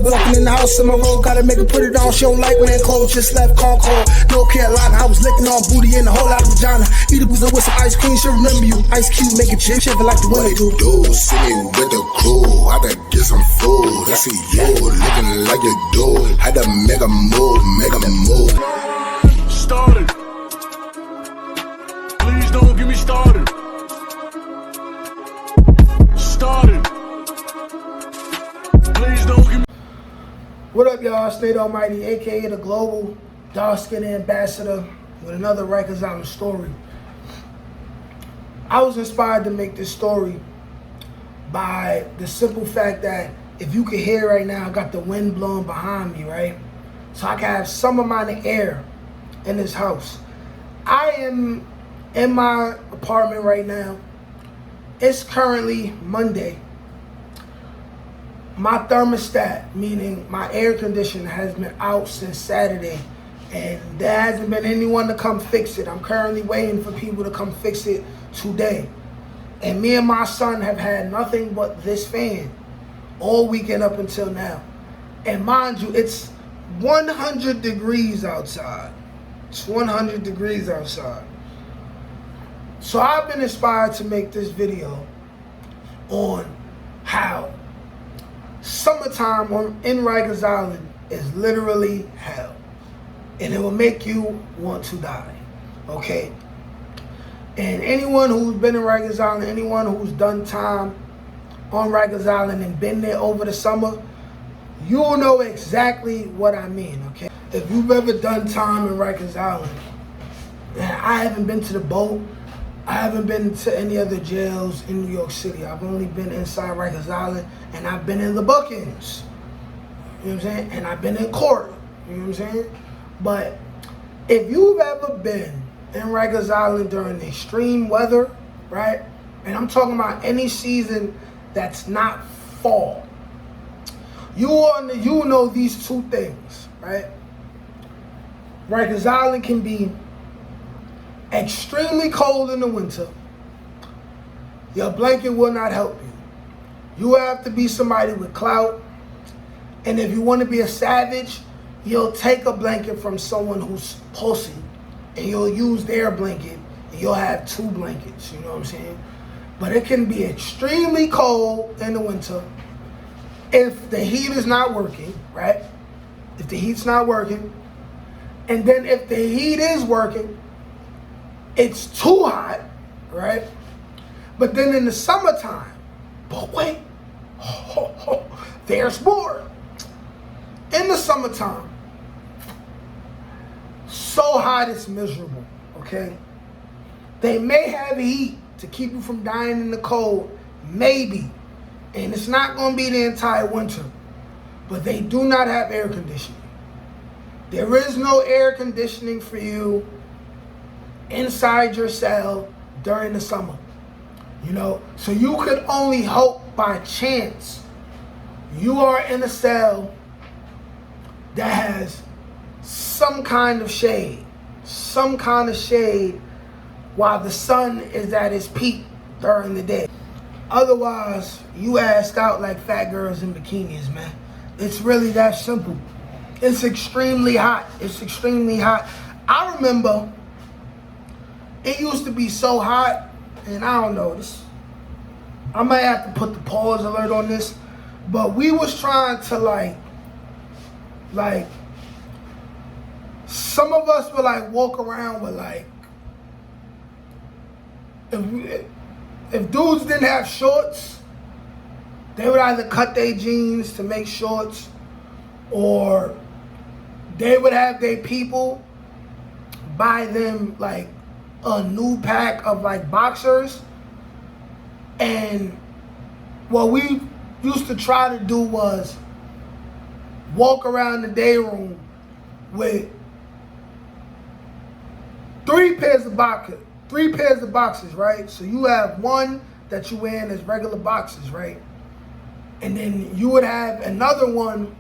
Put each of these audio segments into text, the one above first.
walking in the house in my road, gotta make her put it on. She don't like man clothes, just left Concord, North Carolina. I was licking on booty and a whole lot of vagina. Eat a pizza with some ice cream, she'll remember you. Ice Cube, make it chip, shiver like the winter do. See me with the crew, I gotta get some food. I see you looking like you do. Had to make a move, make a move. Started. Please don't get me started. Started. Please don't get me. What up, y'all? State Almighty, aka the global dark-skinned ambassador, with another Rikers Island story. I was inspired to make this story by the simple fact that if you can hear right now, I got the wind blowing behind me, right? So I can have some amount of air in this house. I am in my apartment right now. It's currently Monday. My thermostat, meaning my air conditioner, has been out since Saturday, and there hasn't been anyone to come fix it. I'm currently waiting for people to come fix it today. And me and my son have had nothing but this fan all weekend up until now. And mind you, it's 100 degrees outside. It's 100 degrees outside. So I've been inspired to make this video on how summertime in Rikers Island is literally hell. And it will make you want to die, okay? And anyone who's been in Rikers Island, anyone who's done time on Rikers Island and been there over the summer, you'll know exactly what I mean, okay? If you've ever done time in Rikers Island, and I haven't been to the boat, I haven't been to any other jails in New York City. I've only been inside Rikers Island, and I've been in the bookends. You know what I'm saying? And I've been in court. You know what I'm saying? But if you've ever been in Rikers Island during extreme weather, right? And I'm talking about any season that's not fall. You know these two things, right? Rikers Island can be extremely cold in the winter. Your blanket will not help you. You have to be somebody with clout. And if you want to be a savage, you'll take a blanket from someone who's pussy, and you'll use their blanket, and you'll have two blankets, you know what I'm saying? But it can be extremely cold in the winter if the heat is not working, right? If the heat's not working. And then if the heat is working, it's too hot, right? But then in the summertime, but wait, there's more. In the summertime, so hot it's miserable, okay? They may have heat to keep you from dying in the cold, maybe. And it's not gonna be the entire winter, but they do not have air conditioning. There is no air conditioning for you inside your cell during the summer, you know? So you could only hope by chance you are in a cell that has some kind of shade while the sun is at its peak during the day. Otherwise, you assed out like fat girls in bikinis, man. It's really that simple. It's extremely hot. It's extremely hot. I remember it used to be so hot, and I don't know this. I might have to put the pause alert on this, but we was trying to like some of us would like walk around with like, if dudes didn't have shorts, they would either cut their jeans to make shorts, or they would have their people buy them like a new pack of like boxers. And what we used to try to do was walk around the day room with three pairs of boxers, right? So you have one that you wear in as regular boxers, right? And then you would have another one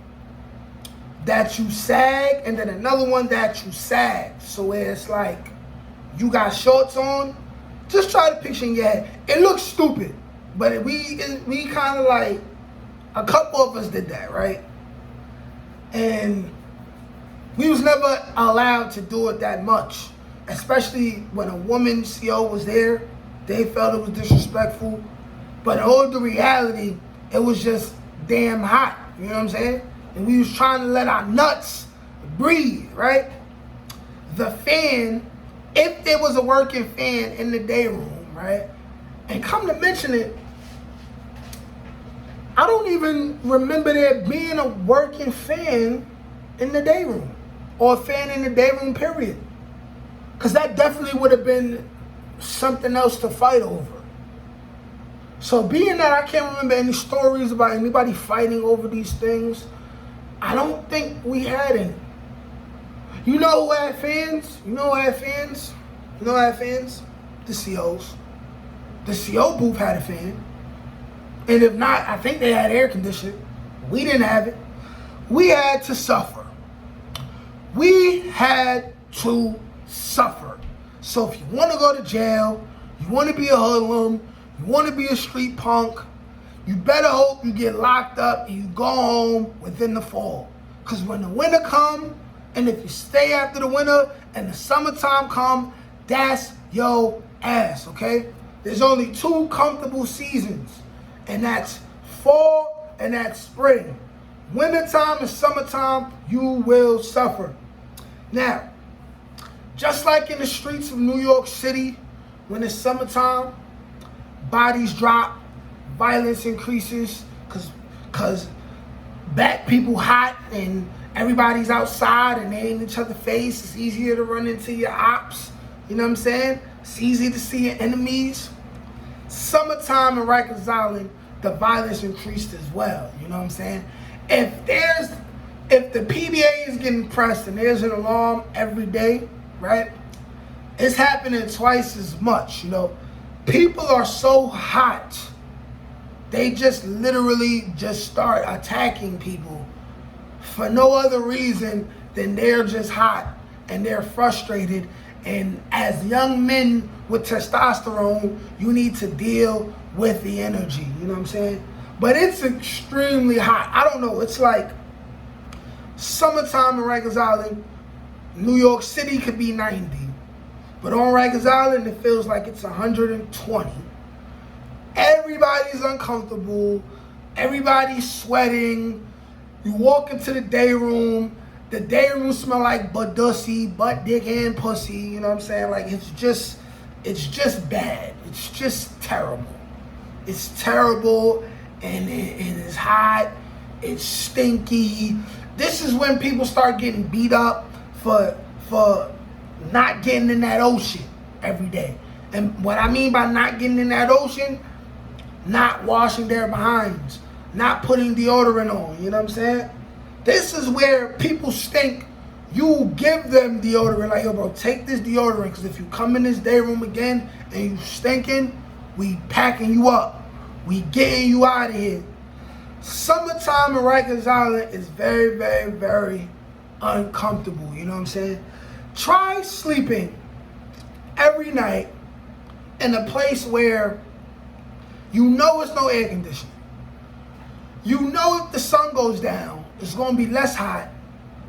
that you sag, and then another one that you sag. So it's like you got shorts on. Just try to picture in your head. It looks stupid, but we kind of like, a couple of us did that, right? And we was never allowed to do it that much, especially when a woman CO was there. They felt it was disrespectful. But in all the reality, it was just damn hot. You know what I'm saying? And we was trying to let our nuts breathe, right? The fan, if there was a working fan in the day room, right? And come to mention it, I don't even remember there being a working fan in the day room or a fan in the day room, period. Because that definitely would have been something else to fight over. So being that I can't remember any stories about anybody fighting over these things, I don't think we had any. You know who had fans? You know who had fans? You know who had fans? The COs. The CO booth had a fan. And if not, I think they had air conditioning. We didn't have it. We had to suffer. We had to suffer. So if you want to go to jail, you want to be a hoodlum, you want to be a street punk, you better hope you get locked up and you go home within the fall. Because when the winter come, and if you stay after the winter and the summertime come, that's your ass, okay? There's only 2 comfortable seasons, and that's fall and that's spring. Wintertime and summertime, you will suffer. Now, just like in the streets of New York City, when it's summertime, bodies drop, violence increases, because black people hot and everybody's outside and they in each other's face. It's easier to run into your ops. You know what I'm saying? It's easy to see your enemies. Summertime in Rikers Island, the violence increased as well. You know what I'm saying? If the PBA is getting pressed and there's an alarm every day, right? It's happening twice as much, you know. People are so hot, they just literally just start attacking people for no other reason than they're just hot and they're frustrated. And as young men with testosterone, you need to deal with the energy, you know what I'm saying? But it's extremely hot. I don't know, it's like summertime in Rikers Island, New York City could be 90. But on Rikers Island, it feels like it's 120. Everybody's uncomfortable. Everybody's sweating. You walk into the day room. The day room smell like butt dussy, butt dick and pussy. You know what I'm saying? Like it's just bad. It's just terrible. It's terrible, and it's hot. It's stinky. This is when people start getting beat up for not getting in that ocean every day. And what I mean by not getting in that ocean, not washing their behinds, not putting deodorant on, you know what I'm saying? This is where people stink. You give them deodorant, like, yo, bro, take this deodorant, because if you come in this day room again and you stinking, we packing you up. We getting you out of here. Summertime in Rikers Island is very, very, very uncomfortable, you know what I'm saying? Try sleeping every night in a place where you know it's no air conditioning. You know if the sun goes down, it's going to be less hot,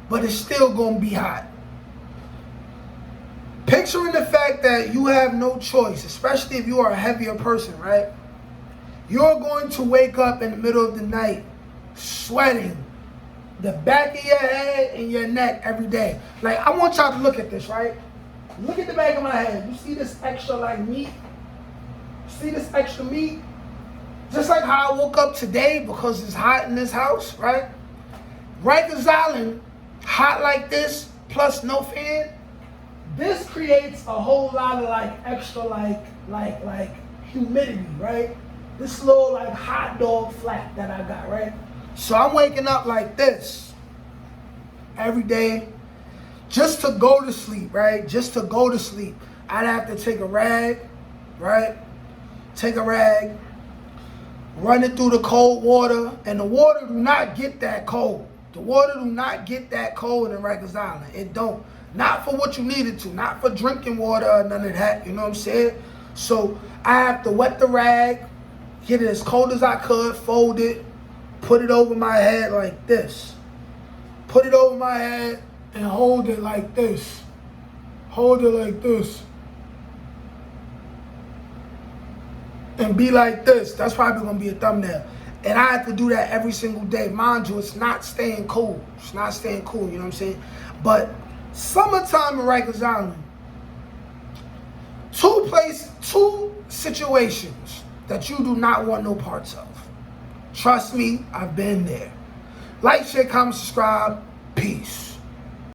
but it's still going to be hot. Picturing the fact that you have no choice, especially if you are a heavier person, right? You're going to wake up in the middle of the night sweating the back of your head and your neck every day. Like, I want y'all to look at this, right? Look at the back of my head. You see this extra, like, meat? See this extra meat? Just like how I woke up today because it's hot in this house, right? Rikers Island, hot like this, plus no fan, this creates a whole lot of, like, extra, like humidity, right? This little, like, hot dog flap that I got, right? So I'm waking up like this every day just to go to sleep, right? Just to go to sleep. I'd have to take a rag, right? Take a rag, run it through the cold water, and the water do not get that cold. The water do not get that cold in Rikers Island. It don't. Not for what you need it to. Not for drinking water or none of that. You know what I'm saying? So I have to wet the rag, get it as cold as I could, fold it, put it over my head like this. put it over my head, and hold it like this. Hold it like this. And be like this. That's probably gonna be a thumbnail. And I have to do that every single day. Mind you, it's not staying cool. It's not staying cool, you know what I'm saying? But summertime in Rikers Island, two situations that you do not want no parts of. Trust me, I've been there. Like, share, comment, subscribe. Peace.